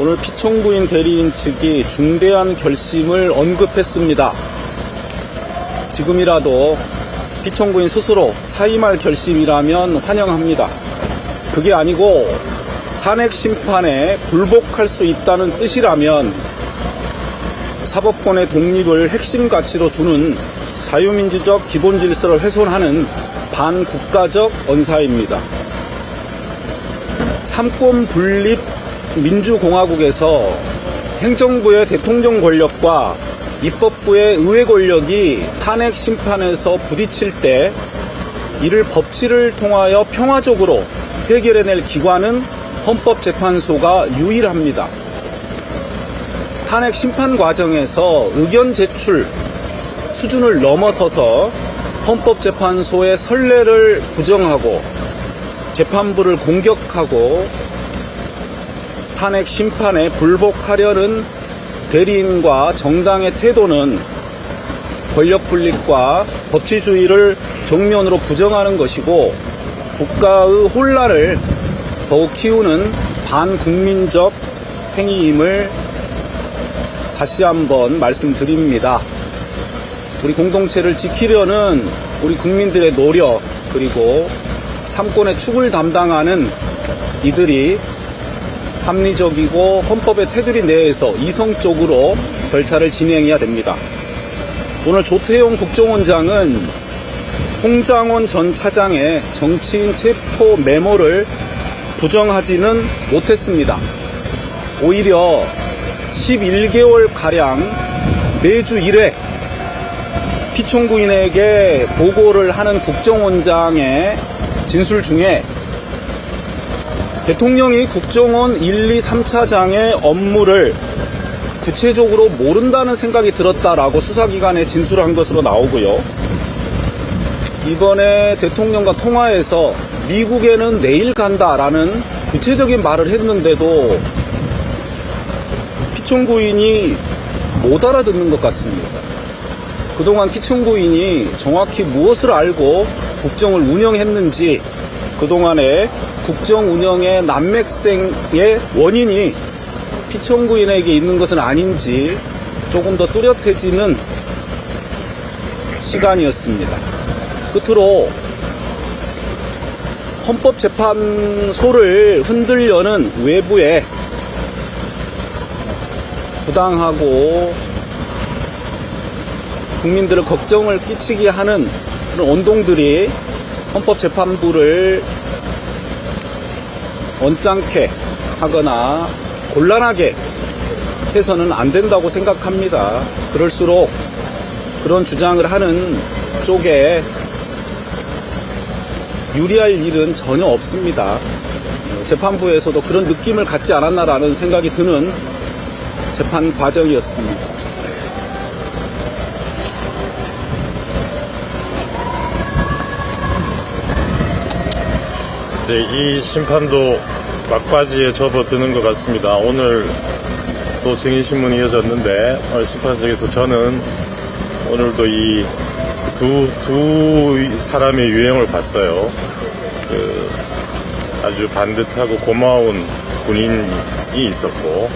오늘 피청구인 대리인 측이 중대한 결심을 언급했습니다. 지금이라도 피청구인 스스로 사임할 결심이라면 환영합니다. 그게 아니고 탄핵 심판에 굴복할 수 있다는 뜻이라면 사법권의 독립을 핵심 가치로 두는 자유민주적 기본 질서를 훼손하는 반국가적 언사입니다. 삼권 분립 민주공화국에서 행정부의 대통령 권력과 입법부의 의회 권력이 탄핵 심판에서 부딪힐 때 이를 법치를 통하여 평화적으로 해결해낼 기관은 헌법재판소가 유일합니다. 탄핵 심판 과정에서 의견 제출 수준을 넘어서서 헌법재판소의 선례를 부정하고 재판부를 공격하고 탄핵 심판에 불복하려는 대리인과 정당의 태도는 권력 분립과 법치주의를 정면으로 부정하는 것이고 국가의 혼란을 더욱 키우는 반국민적 행위임을 다시 한번 말씀드립니다. 우리 공동체를 지키려는 우리 국민들의 노력, 그리고 삼권의 축을 담당하는 이들이 합리적이고 헌법의 테두리 내에서 이성적으로 절차를 진행해야 됩니다. 오늘 조태용 국정원장은 홍장원 전 차장의 정치인 체포 메모를 부정하지는 못했습니다. 오히려 11개월가량 매주 1회 피청구인에게 보고를 하는 국정원장의 진술 중에 대통령이 국정원 1, 2, 3차장의 업무를 구체적으로 모른다는 생각이 들었다라고 수사기관에 진술한 것으로 나오고요. 이번에 대통령과 통화에서 미국에는 내일 간다라는 구체적인 말을 했는데도 피청구인이 못 알아듣는 것 같습니다. 그동안 피청구인이 정확히 무엇을 알고 국정을 운영했는지, 그동안의 국정 운영의 난맥생의 원인이 피청구인에게 있는 것은 아닌지 조금 더 뚜렷해지는 시간이었습니다. 끝으로 헌법재판소를 흔들려는 외부의 부당하고 국민들을 걱정을 끼치게 하는 그런 운동들이 헌법재판부를 언짢게 하거나 곤란하게 해서는 안 된다고 생각합니다. 그럴수록 그런 주장을 하는 쪽에 유리할 일은 전혀 없습니다. 재판부에서도 그런 느낌을 갖지 않았나라는 생각이 드는 재판 과정이었습니다. 이 심판도 막바지에 접어드는 것 같습니다. 오늘 또 증인신문이 이어졌는데 오늘 심판장에서 저는 오늘도 이 두 사람의 유형을 봤어요. 아주 반듯하고 고마운 군인이 있었고,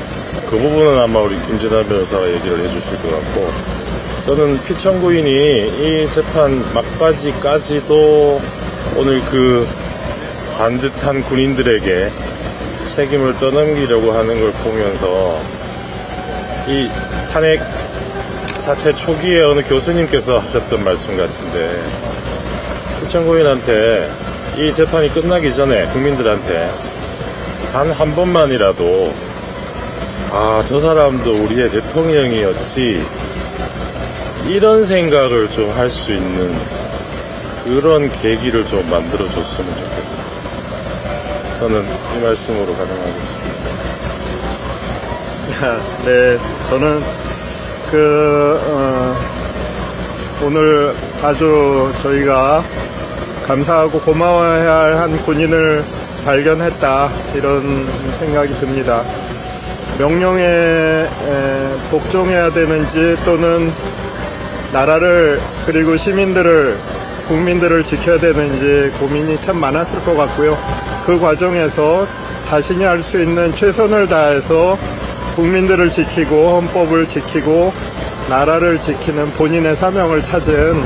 그 부분은 아마 우리 김진환 변호사가 얘기를 해주실 것 같고, 저는 피청구인이 이 재판 막바지까지도 오늘 그 반듯한 군인들에게 책임을 떠넘기려고 하는 걸 보면서 이 탄핵 사태 초기에 어느 교수님께서 하셨던 말씀 같은데, 피청구인한테 이 재판이 끝나기 전에 국민들한테 단 한 번만이라도 저 사람도 우리의 대통령이었지, 이런 생각을 좀 할 수 있는 그런 계기를 좀 만들어줬으면 좋겠습니다. 저는 이 말씀으로 가능하겠습니다. 네, 저는 오늘 아주 저희가 감사하고 고마워해야 할 한 군인을 발견했다, 이런 생각이 듭니다. 명령에 복종해야 되는지, 또는 나라를, 그리고 시민들을, 국민들을 지켜야 되는지 고민이 참 많았을 것 같고요. 그 과정에서 자신이 할 수 있는 최선을 다해서 국민들을 지키고 헌법을 지키고 나라를 지키는 본인의 사명을 찾은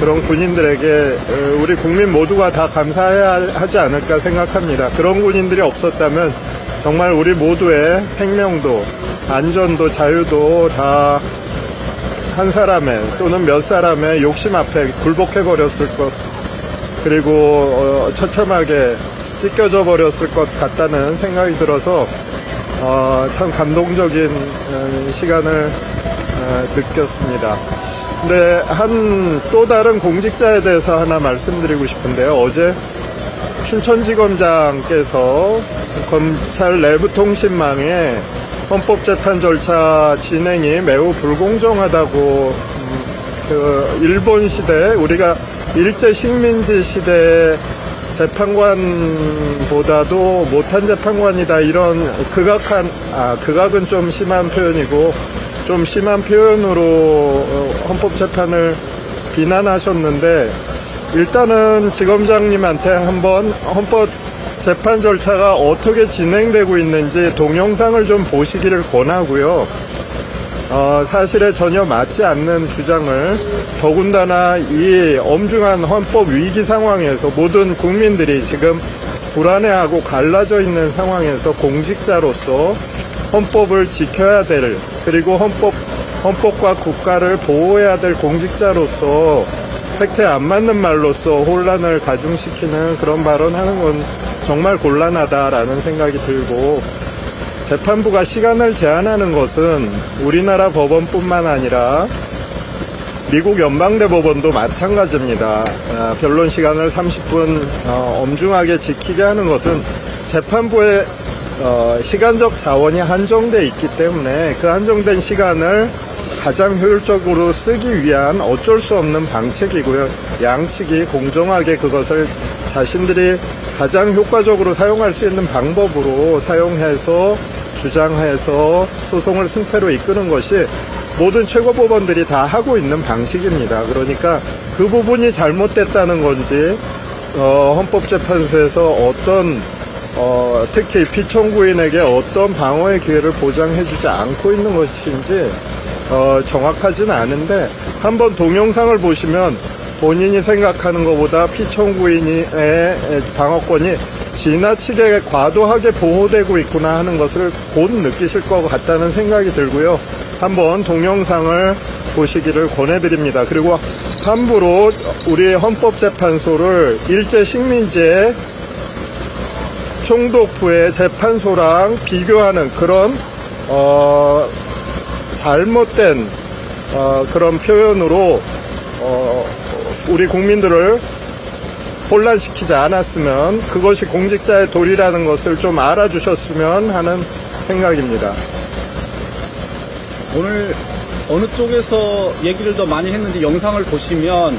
그런 군인들에게 우리 국민 모두가 다 감사해야 하지 않을까 생각합니다. 그런 군인들이 없었다면 정말 우리 모두의 생명도 안전도 자유도 다 한 사람의 또는 몇 사람의 욕심 앞에 굴복해 버렸을 것, 그리고 처참하게 찢겨져 버렸을 것 같다는 생각이 들어서 참 감동적인 시간을 느꼈습니다. 근데 또 다른 공직자에 대해서 하나 말씀드리고 싶은데요. 어제 춘천지검장께서 검찰 내부 통신망에 헌법재판 절차 진행이 매우 불공정하다고 일본 시대, 우리가 일제 식민지 시대 재판관보다도 못한 재판관이다, 이런 극악은 좀 심한 표현이고 좀 심한 표현으로 헌법재판을 비난하셨는데, 일단은 지검장님한테 한번 헌법재판 절차가 어떻게 진행되고 있는지 동영상을 좀 보시기를 권하고요. 사실에 전혀 맞지 않는 주장을, 더군다나 이 엄중한 헌법 위기 상황에서 모든 국민들이 지금 불안해하고 갈라져 있는 상황에서 공직자로서 헌법을 지켜야 될, 그리고 헌법과 국가를 보호해야 될 공직자로서 팩트에 안 맞는 말로써 혼란을 가중시키는 그런 발언하는 건 정말 곤란하다라는 생각이 들고, 재판부가 시간을 제한하는 것은 우리나라 법원뿐만 아니라 미국 연방대법원도 마찬가지입니다. 변론 시간을 30분 엄중하게 지키게 하는 것은 재판부의 시간적 자원이 한정돼 있기 때문에 그 한정된 시간을 가장 효율적으로 쓰기 위한 어쩔 수 없는 방책이고요. 양측이 공정하게 그것을 자신들이 가장 효과적으로 사용할 수 있는 방법으로 사용해서 주장해서 소송을 승패로 이끄는 것이 모든 최고법원들이 다 하고 있는 방식입니다. 그러니까 그 부분이 잘못됐다는 건지, 헌법재판소에서 특히 피청구인에게 어떤 방어의 기회를 보장해주지 않고 있는 것인지 정확하지는 않은데, 한번 동영상을 보시면 본인이 생각하는 것보다 피청구인의 방어권이 지나치게 과도하게 보호되고 있구나 하는 것을 곧 느끼실 것 같다는 생각이 들고요. 한번 동영상을 보시기를 권해드립니다. 그리고 함부로 우리 헌법재판소를 일제 식민지의 총독부의 재판소랑 비교하는 그런 잘못된 그런 표현으로 우리 국민들을 혼란시키지 않았으면, 그것이 공직자의 도리라는 것을 좀 알아주셨으면 하는 생각입니다. 오늘 어느 쪽에서 얘기를 더 많이 했는지 영상을 보시면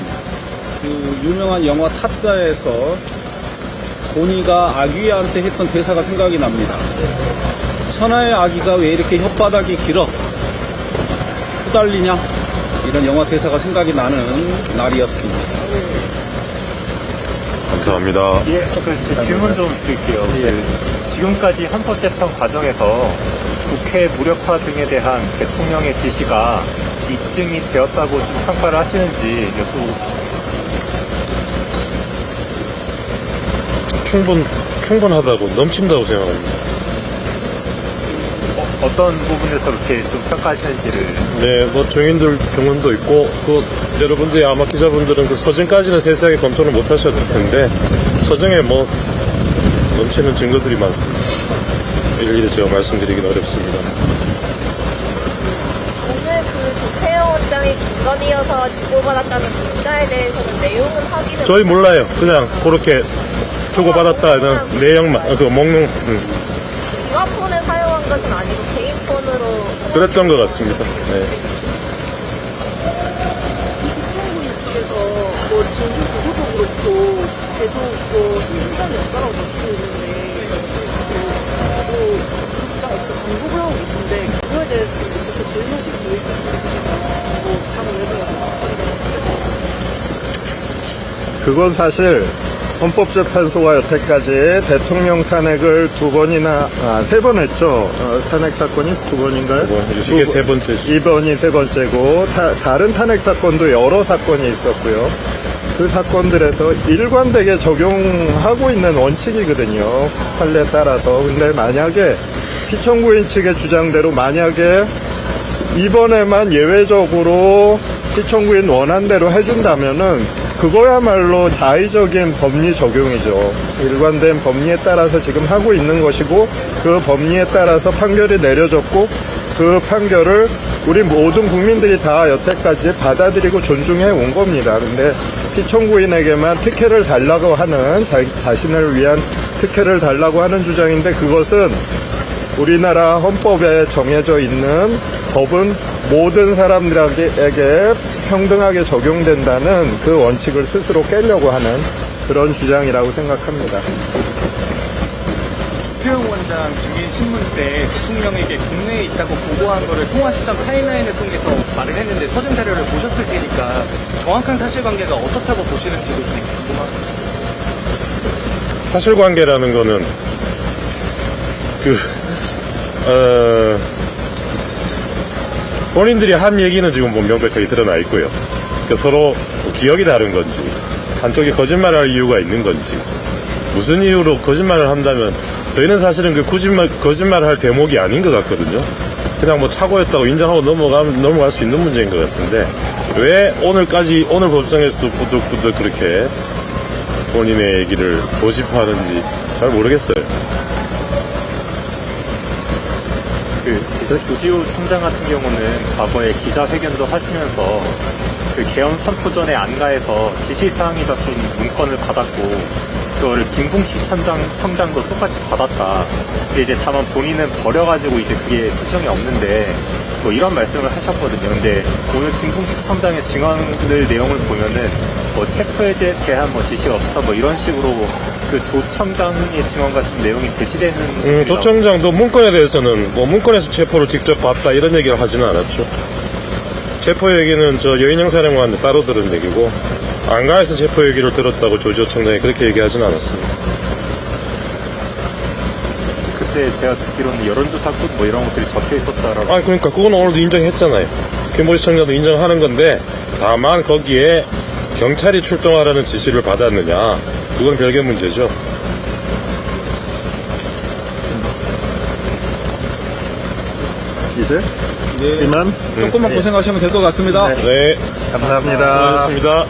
그 유명한 영화 타짜에서 고니가 아기한테 했던 대사가 생각이 납니다. 천하의 아기가 왜 이렇게 혓바닥이 길어? 후달리냐? 이런 영화 대사가 생각이 나는 날이었습니다. 감사합니다. 예, 제 질문 좀 드릴게요. 지금까지 헌법재판 과정에서 국회 무력화 등에 대한 대통령의 지시가 입증이 되었다고 좀 평가를 하시는지 여쭤보고 충분하다고, 넘친다고 생각합니다. 어떤 부분에서 그렇게 좀 평가하시는지를. 네, 뭐 증인들 증언도 있고, 여러분들이 아마 기자분들은 그 서증까지는 세세하게 검토를 못 하셨을 텐데, 서증에 뭐 넘치는 증거들이 많습니다. 일일이 제가 말씀드리기는 어렵습니다. 오늘 그 조태영 원장이 김건희여서 주고받았다는 문자에 대해서는 내용은 확인을 저희 몰라요. 그냥 그렇게 주고받았다는 내용만, 먹는, 기관폰을 사용한 것은 아니고 개인 폰으로. 그랬던 것 같습니다. 네. 피청구인 측에서 뭐 진술 주소도 그렇고 계속 신분상이 없다라고 밝히고 있는데 계속 주장 어떻게 반복을 하고 계신데, 그거에 대해서 어떻게 대응하실 계획이 있으신가요? 뭐 장외에서 그건 사실 헌법재판소가 여태까지 대통령 탄핵을 세 번 했죠. 탄핵 사건이 두 번인가요? 이게 세 번째죠. 이번이 세 번째고, 다른 탄핵 사건도 여러 사건이 있었고요. 그 사건들에서 일관되게 적용하고 있는 원칙이거든요. 판례에 따라서. 근데 만약에 피청구인 측의 주장대로 만약에 이번에만 예외적으로 피청구인 원한대로 해준다면은 그거야말로 자의적인 법리 적용이죠. 일관된 법리에 따라서 지금 하고 있는 것이고, 그 법리에 따라서 판결이 내려졌고, 그 판결을 우리 모든 국민들이 다 여태까지 받아들이고 존중해 온 겁니다. 근데 피청구인에게만 특혜를 달라고 하는, 자신을 위한 특혜를 달라고 하는 주장인데, 그것은 우리나라 헌법에 정해져 있는 법은 모든 사람들에게 평등하게 적용된다는 그 원칙을 스스로 깨려고 하는 그런 주장이라고 생각합니다. 조태용 원장 증인 신문 때 대통령에게 국내에 있다고 보고한 거를 통화시점 타임라인을 통해서 말을 했는데 서준 자료를 보셨을 테니까 정확한 사실관계가 어떻다고 보시는지도 되게 궁금합니다. 사실관계라는 거는 본인들이 한 얘기는 지금 뭐 명백하게 드러나 있고요. 그러니까 서로 기억이 다른 건지, 한쪽이 거짓말을 할 이유가 있는 건지, 무슨 이유로 거짓말을 한다면 저희는 사실은 그 거짓말을 할 대목이 아닌 것 같거든요. 그냥 뭐 착오였다고 인정하고 넘어갈 수 있는 문제인 것 같은데, 왜 오늘 법정에서도 부득부득 그렇게 본인의 얘기를 고집하는지 잘 모르겠어요. 조지호 청장 같은 경우는 과거에 기자회견도 하시면서 그 개헌 선포 전에 안가에서 지시사항이 적힌 문건을 받았고, 그거를 김봉식 청장도 똑같이 받았다. 근데 이제 다만 본인은 버려가지고 이제 그게 수정이 없는데, 뭐 이런 말씀을 하셨거든요. 근데 오늘 김봉식 청장의 증언을 내용을 보면은 뭐 체포해제에 대한 뭐 지시가 없었다 뭐 이런 식으로 그 조 청장의 증언 같은 내용이 배치되는. 조 청장도 문건에 대해서는 뭐 문건에서 체포를 직접 봤다 이런 얘기를 하지는 않았죠. 체포 얘기는 저 여인영 사령관한테 따로 들은 얘기고, 안가에서 체포 얘기를 들었다고 조지호 청장이 그렇게 얘기하지는 않았습니다. 그때 제가 듣기로는 여론조사 끝 뭐 이런 것들이 적혀 있었다라고. 그러니까 그건 오늘도 인정했잖아요. 김보식 청장도 인정하는 건데, 다만 거기에 경찰이 출동하라는 지시를 받았느냐, 그건 별개 문제죠. 이제 예, 이만 조금만 고생하시면 될 것 같습니다. 네, 감사합니다. 고맙습니다.